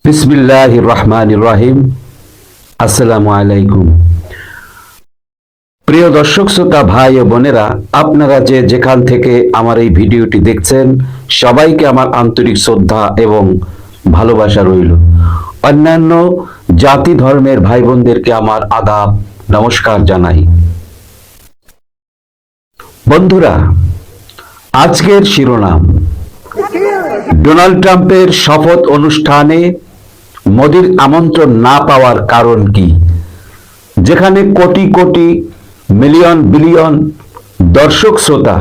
বিসমিল্লাহির রহমানির রহিম। আসসালামু আলাইকুম। প্রিয় দর্শক শ্রোতা ভাই ও বোনেরা, আপনারা যেখান থেকে আমার এই ভিডিওটি দেখছেন, সবাইকে আমার আন্তরিক শ্রদ্ধা এবং ভালোবাসা রইল। অন্যান্য জাতি ধর্মের ভাই বোনদেরকে আমার আদাব নমস্কার জানাই। বন্ধুরা, আজকের শিরোনাম: ডোনাল্ড ট্রাম্পের শপথ অনুষ্ঠানে মোদির আমন্ত্রণ না পাওয়ার কারণ কি? যেখানে কোটি কোটি মিলিয়ন বিলিয়ন দর্শক শ্রোতা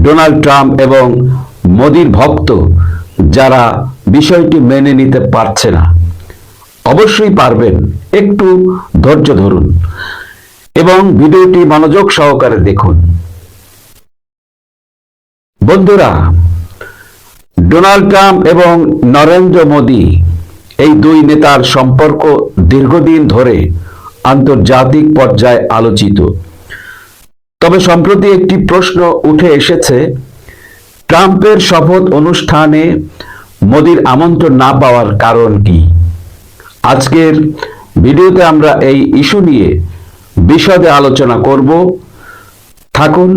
ডোনাল্ড ট্রাম্প এবং মোদির ভক্ত, যারা বিষয়টি মেনে নিতে পারছে না। অবশ্যই পারবেন, একটু ধৈর্য ধরুন এবং ভিডিওটি মনোযোগ সহকারে দেখুন। বন্ধুরা, ডোনাল্ড ট্রাম্প এবং নরেন্দ্র মোদি, এই দুই নেতার সম্পর্ক দীর্ঘদিন ধরে আন্তর্জাতিক পর্যায়ে আলোচিত। তবে সম্প্রতি একটি প্রশ্ন উঠে এসেছে, ট্রাম্পের শপথ অনুষ্ঠানে মোদির আমন্ত্রণ না পাওয়ার কারণ কি? আজকের ভিডিওতে আমরা এই ইস্যু নিয়ে বিশদে আলোচনা করব। থাকুন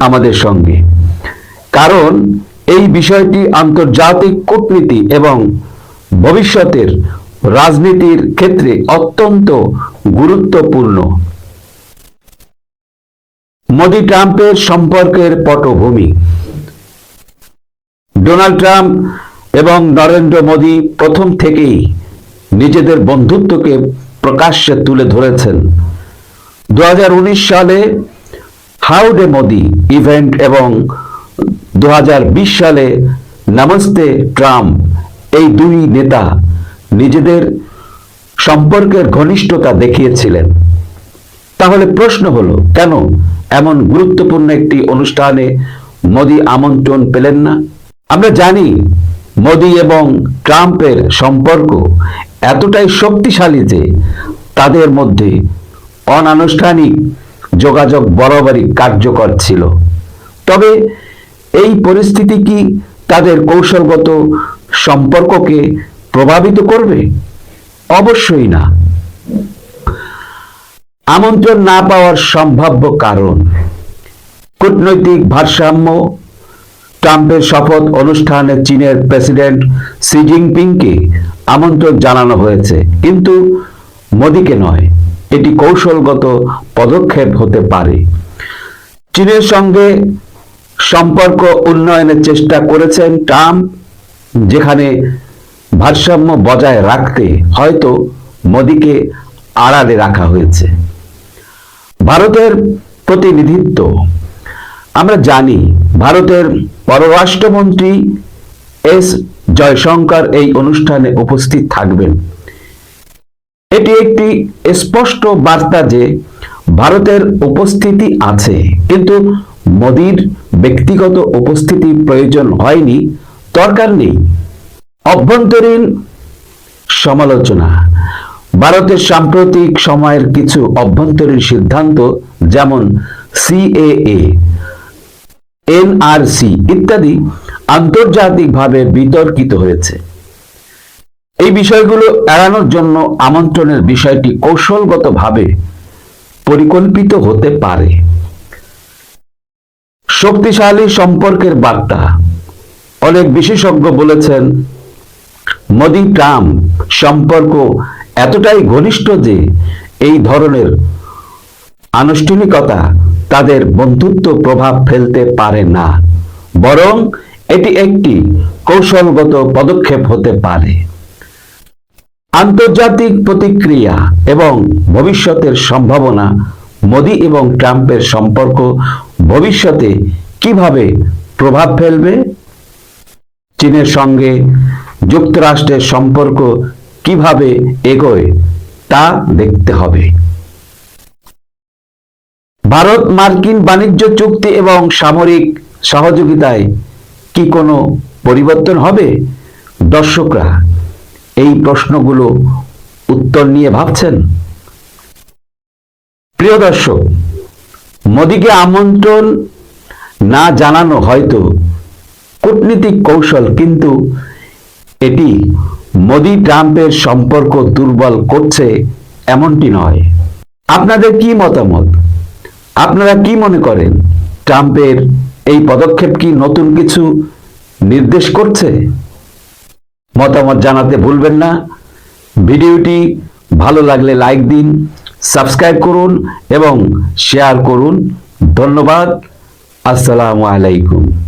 আমাদের সঙ্গে, কারণ এই বিষয়টি আন্তর্জাতিক কূটনীতি এবং ভবিষ্যতের রাজনীতির ক্ষেত্রে অত্যন্ত গুরুত্বপূর্ণ। মোদি ট্রাম্পের সম্পর্কের পটভূমি। ডোনাল্ড ট্রাম্প এবং নরেন্দ্র মোদি প্রথম থেকেই নিজেদের বন্ধুত্বকে প্রকাশ্যে তুলে ধরেছেন। 2019 সালে হাউডে মোদি ইভেন্ট এবং 2020 সালে নমস্তে ট্রাম্প, এই দুই নেতা নিজেদের সম্পর্কের ঘনিষ্ঠতা দেখিয়েছিলেন। তাহলে প্রশ্ন হলো, কেন এমন গুরুত্বপূর্ণ একটি অনুষ্ঠানে মোদি আমন্ত্রণ পেলেন না? আমরা জানি মোদি এবং ট্রাম্পের সম্পর্ক এতটাই শক্তিশালী যে তাদের মধ্যে অনানুষ্ঠানিক যোগাযোগ বরাবরই কার্যকর ছিল। তবে এই পরিস্থিতি কি তাদের কৌশলগত সম্পর্ককে প্রভাবিত করবে? অবশ্যই না। আমন্ত্রণ না পাওয়ার সম্ভাব্য কারণ: কূটনৈতিক ভারসাম্য। ট্রাম্পের শপথ অনুষ্ঠানে চীনের প্রেসিডেন্ট শি জিনপিংকে আমন্ত্রণ জানানো হয়েছে, কিন্তু মোদিকে নয়। এটি কৌশলগত পদক্ষেপ হতে পারে। চীনের সঙ্গে সম্পর্ক উন্নয়নের চেষ্টা করেছেন ট্রাম্প, যেখানে ভারসাম্য বজায় রাখতে হয়তো মোদিকে আড়ালে রাখা হয়েছে। ভারতের প্রতিনিধিত্ব। আমরা জানি ভারতের পররাষ্ট্রমন্ত্রী এস জয়শঙ্কর এই অনুষ্ঠানে উপস্থিত থাকবেন। এটি একটি স্পষ্ট বার্তা যে ভারতের উপস্থিতি আছে, কিন্তু মোদির ব্যক্তিগত উপস্থিতি প্রয়োজন হয়নি, দরকার নেই। অভ্যন্তরীণ সমালোচনা। ভারতের সাম্প্রতিক সময়ের কিছু অভ্যন্তরীণ সিদ্ধান্ত, যেমন সিএএ, এনআরসি ইত্যাদি আন্তর্জাতিকভাবে বিতর্কিত হয়েছে। এই বিষয়গুলো এড়ানোর জন্য আমন্ত্রণের বিষয়টি কৌশলগতভাবে পরিকল্পিত হতে পারে। শক্তিশালী সম্পর্কের বার্তা। অনেক বিশেষজ্ঞ বলেছেন, মোদি ট্রাম্প সম্পর্ক এতটাই ঘনিষ্ঠ যে এই ধরনের আনুষ্ঠানিকতা তাদের বন্ধুত্ব প্রভাব ফেলতে পারে না, বরং এটি একটি কৌশলগত পদক্ষেপ হতে পারে। আন্তর্জাতিক প্রতিক্রিয়া এবং ভবিষ্যতের সম্ভাবনা। মোদি এবং ট্রাম্পের সম্পর্ক ভবিষ্যতে কিভাবে প্রভাব ফেলবে? চীনের সঙ্গে যুক্তরাষ্ট্রের সম্পর্ক কিভাবে এগোয় তা দেখতে হবে। ভারত মার্কিন বাণিজ্য চুক্তি এবং সামরিক সহযোগিতায় কি কোনো পরিবর্তন হবে? দর্শকরা এই প্রশ্নগুলো উত্তর নিয়ে ভাবছেন? প্রিয় দর্শক, মোদিকে আমন্ত্রণ না জানানো হয়তো কূটনীতিক কৌশল, কিন্তু এটি মোদি ট্রাম্পের সম্পর্ক দুর্বল করছে এমনটি নয়। আপনাদের কি মতামত? আপনারা কি মনে করেন, ট্রাম্পের এই পদক্ষেপ কি নতুন কিছু নির্দেশ করছে? মতামত জানাতে ভুলবেন না। ভিডিওটি ভালো লাগলে লাইক দিন, সাবস্ক্রাইব করুন এবং শেয়ার করুন। ধন্যবাদ। আসসালামু আলাইকুম।